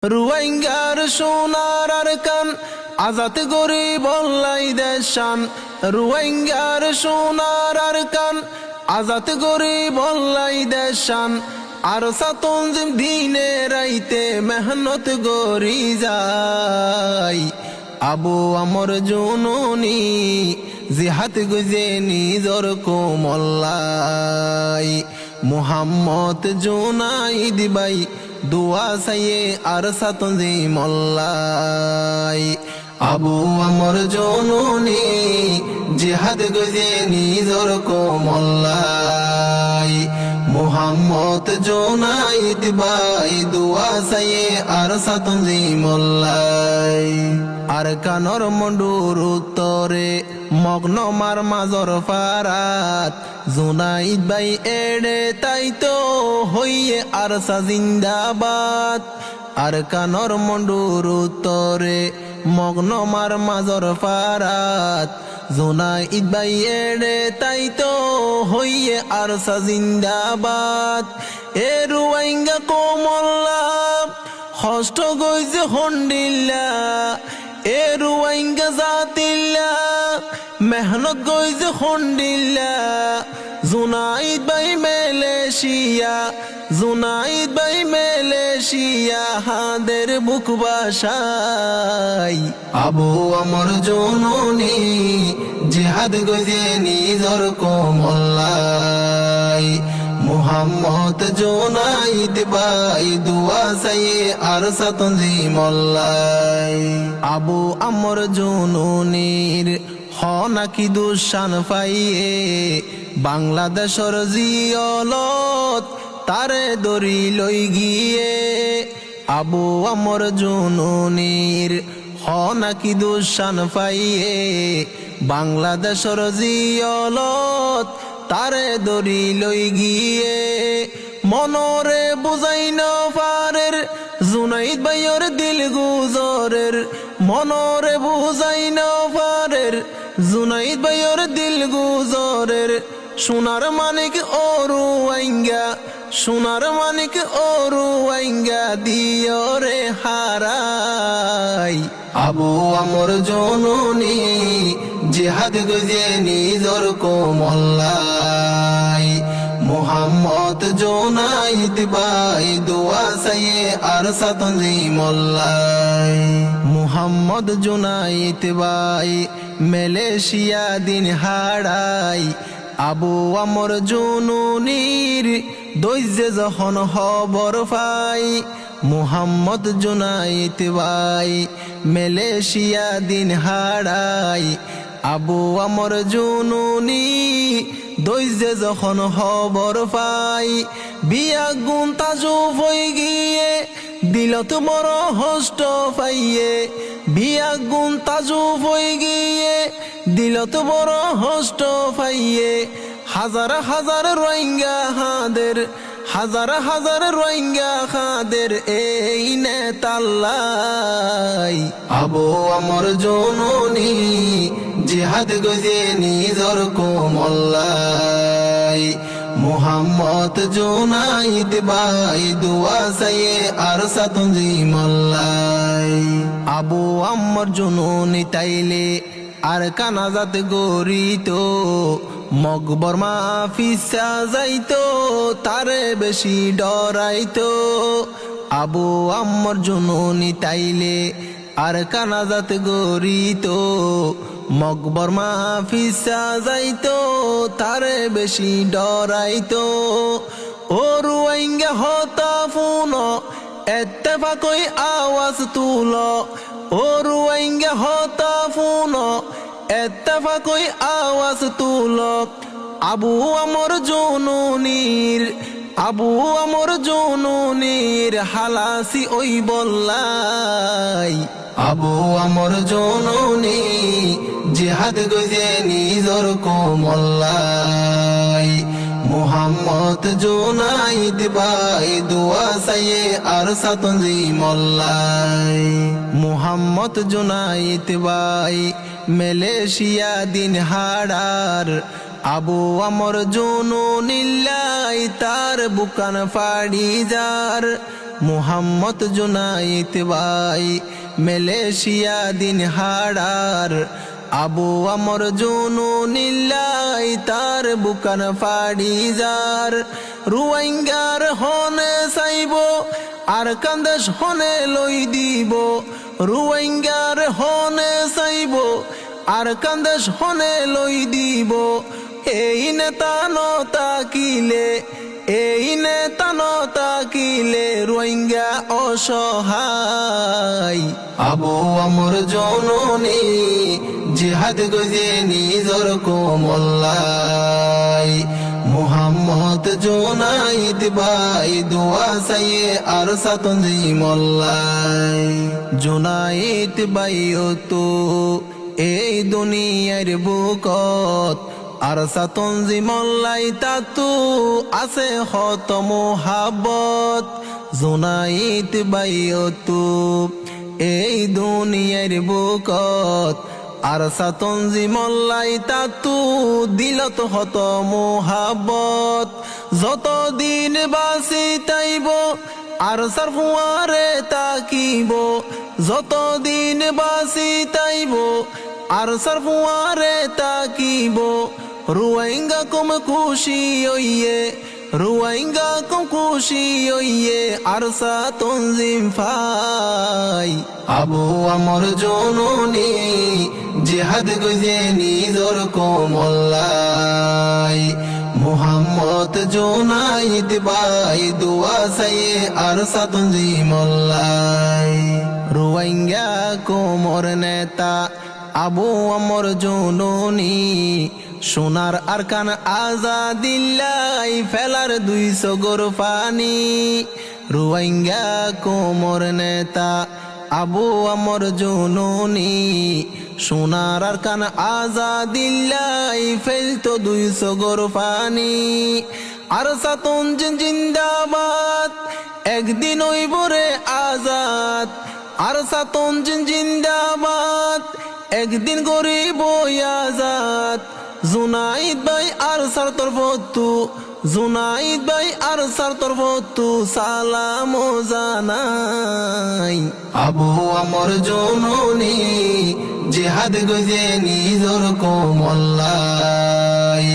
রুয়াইঙ্গার সোনার আর কান আজাদ গরি বল্লাই দেশান। রুয়াইঙ্গার সোনার আর কান আজাদ গরি বল্লাই দেশান। আর সাতঞ্জিম দিনে রাইতে মেহনত গরি যাই। আবু আমর জননী জিহাদ গুজে নিজর কোমল্লাই। মুহাম্মদ জোনাইদ বাই দুয়া সাইয়ে আর সাতঞ্জি মল্লাই। আবু আমর জননী জিহাদ গুজে নিজর কোমল্লাই। মুহাম্মদ জোনাইদ বাই দুয়া সাইয়ে আর সাতঞ্জি মল্লাই। আর কানর মন্ডুর উত্তরে মগ্ন মার মাজর ফারাত। জোনাইদ বাই এড়ে তাই তো হইয়ে আর সা জিন্দাবাদ। আর কানর মন্ডুর উত্তরে মগ্ন মার মাজর ফারাত। জোনাইদ বাই এড়ে তাই তো হইয়ে আর সা জিন্দাবাদ। এ রুয়াইঙ্গা কোমল্লা হষ্ট গইছে হন্ডিল্লা। এ রুয়াইঙ্গা জাতিল্লা মেহনত গইছে হন্ডিল্লা। জোনাইদ বাই মালয়েশিয়া, জোনাইদ বাই মালয়েশিয়া হাদের বুক বাসাই। আবু আমর জননী জিহাদ গইছে নিজর কোমল্লাই। মুহাম্মদ জোনাইদ বাই দুয়া সাইয়ে আর সাতঞ্জি মল্লাই। আবু আমর জননীর হনাকি দুঃশান পাইয়ে বাংলাদেশর জিয়লত তারে দরি লই গিয়ে। আবু আমর জননীর হনাকি দুঃশান পাইয়ে বাংলাদেশর জিয়লত তারে দরি লই গিয়ে। মনরে বুঝাই না পারের জুনাইদ ভাইয়ের দিল গুজরের। মনরে বুঝাই না পারের জুনাইদ ভাইয়ের দিল গুজরের। সোনার মানিক ও রুয়াইঙ্গা, সোনার মানিক ও রুয়াইঙ্গা দিও রে হারাই। আবু আমর জননী জিহাদ গুজে নিজর কোমল্লাই। মুহাম্মদ জোনাইদ বাই দুয়া সাইয়ে আর সাতঞ্জি মল্লাই। মুহাম্মদ জোনাইদ বাই মালয়েশিয়া দিন হারাই। আবু আমর জননীর দৈর্যে যখন খবর পাই। মুহাম্মদ জোনাইদ বাই মালয়েশিয়া দিন হারাই। আবু আমর জননী দৈর্যে যখন খবর পাই। বিয়া গুণ তাজুব হয়ে গিয়ে দিলত বড় হষ্ট পাইয়ে। বিয়া গুণ তাজুব হয়ে গিয়ে দিলত বড় হষ্ট পাইয়ে। হাজার হাজার রোহিঙ্গা হাদের, হাজার হাজার রোহিঙ্গা হাদের এই নেতাল্লাই। আবু আমর জননী জিহাদ গজে নিজর কোমল্লাই। মুহাম্মদ জোনাইদ বাই দুয়া সাইয়ে আর সাতঞ্জি মল্লাই। আবু আমর জননী তাইলে আর কানাজাত গরিত মকবর মাফিসা যাইতো তারে বেশি ডরাইতো। আবু আমর জননী তাইলে আর কানাজাত গরিত মকবর মাফিসা যাইতো তারে বেশি ডরাইতো। ও রুয়াইঙ্গা হতা ফুন এত্তেফাকই আওয়াজ তুল। ও রুয়াইঙ্গা হতা ফুন এত্তেফাকই আওয়াজ তুল। আবু আমর জননীর, আবু আমর জননীর হালাসি ওই বল্লাই। আবু আমর জননী জিহাদ গজে নিজর কোমল্লাই। মুহাম্মদ জোনাইদ বাই দুয়া সাইয়ে আর সাতঞ্জি মল্লাই। মুহাম্মদ জোনাইদ বাই মালয়েশিয়া দিন হারার। আবু আমর জননীল্লাই তার বুকান ফাড়ি যার। মুহাম্মদ জুনাইদ ভাই মালয়েশিয়া দিন হাড়ার আবু আমর জুনুনিল্লাই তার বুকান ফাড়ি যার রুয়াইঙ্গার হনে চাইব আর কান্দেশ হনে লই দিব রুয়াইঙ্গার হনে চাইব আর কান্দেশ হনে লই দিব এই নেতা নতাকিলে এই নেতা নতাকিলে রোহিঙ্গা অসহায় আবু আমর জননী জিহাদ গজে নিজর কোমল্লাই মুহাম্মদ জুনাইদ ভাই দোয়া সাইয়ে আর সাতঞ্জি মল্লাই জুনাইদ ভাই তো এই দুনিয়ার বুকত আর সাতঞ্জি মল্লাই তাতু আছে হত মোহাব্বত জুনাইদ ভাই তো এই দুনিয়ার বুকত আর সাতঞ্জি মল্লাই তাতু দিলত হত মোহাব্বত যতদিন বাসি তাইব আর সারফুয়ারে তাকিব যতদিন বাসি তাইব আর সারফুয়ারে তাকিব রুয়াইঙ্গা কম খুশি হইয়ে রুয়াইঙ্গা কম খুশি হইয়ে আর সাতঞ্জিম ফাই আবু আমর জননী জিহাদ গজে নিজর কোমল্লাই মুহাম্মদ জুনাইদ ভাই দোয়া সাইয়ে আর সাতঞ্জি মল্লাই রুয়াইঙ্গা কোমর নেতা আবু আমর জননী সোনার আরকান আজাদিল্লাই ফেলার 200 গর পানি রুয়াইঙ্গা কোমর নেতা আবু আমর জননী সোনার আরকান আজাদিল্লাই ফেলতো 200 গর পানি আর সাতঞ্জিম জিন্দাবাদ একদিন হইব রে আজাদ আর সাতঞ্জিম জিন্দাবাদ একদিন গরিব আজাদ জুনাইদ ভাই আর সার তরফতু জুনাইদ ভাই আর সার তরফতু সালাম জানাই আবু আমর জননী জিহাদ গজে নিজর কোমল্লাই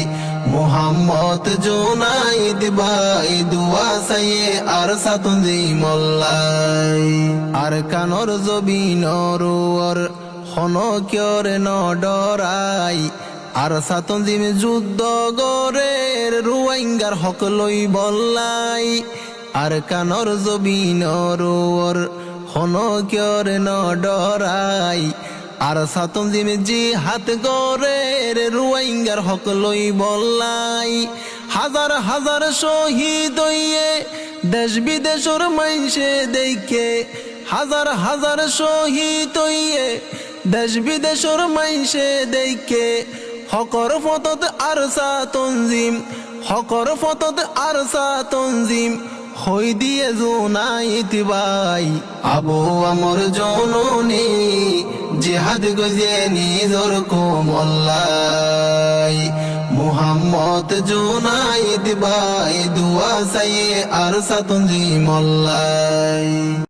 মুহাম্মদ জুনাইদ ভাই দোয়া সাইয়ে আর সাতঞ্জি মল্লাই আর কানর জবিনর হনকিয়রে ন ডরাই আর সাতঞ্জিম যুদ্ধ গরের রুয়াইঙ্গার হক লই বল্লাই আর কানর জবিনর হনকিয়রে ন ডরাই আর সাতঞ্জিম জিহাদ গরের রুয়াইঙ্গার হক লই বল্লাই হাজার হাজার শহীদ হইয়ে দেশ বিদেশর মাইনসে দেখে হাজার হাজার শহীদ হইয়ে দেশ বিদেশর মাইনসে দেখে হকর ফতত আর সাতঞ্জিম হকর ফতত আর সাতঞ্জিম হই দিয়ে জুনাইদ ভাই আবু আমর জননী জিহাদ গজে নিজর কোমল্লাই মুহাম্মদ জুনাইদ ভাই দোয়া সাইয়ে আর সাতঞ্জি মল্লাই।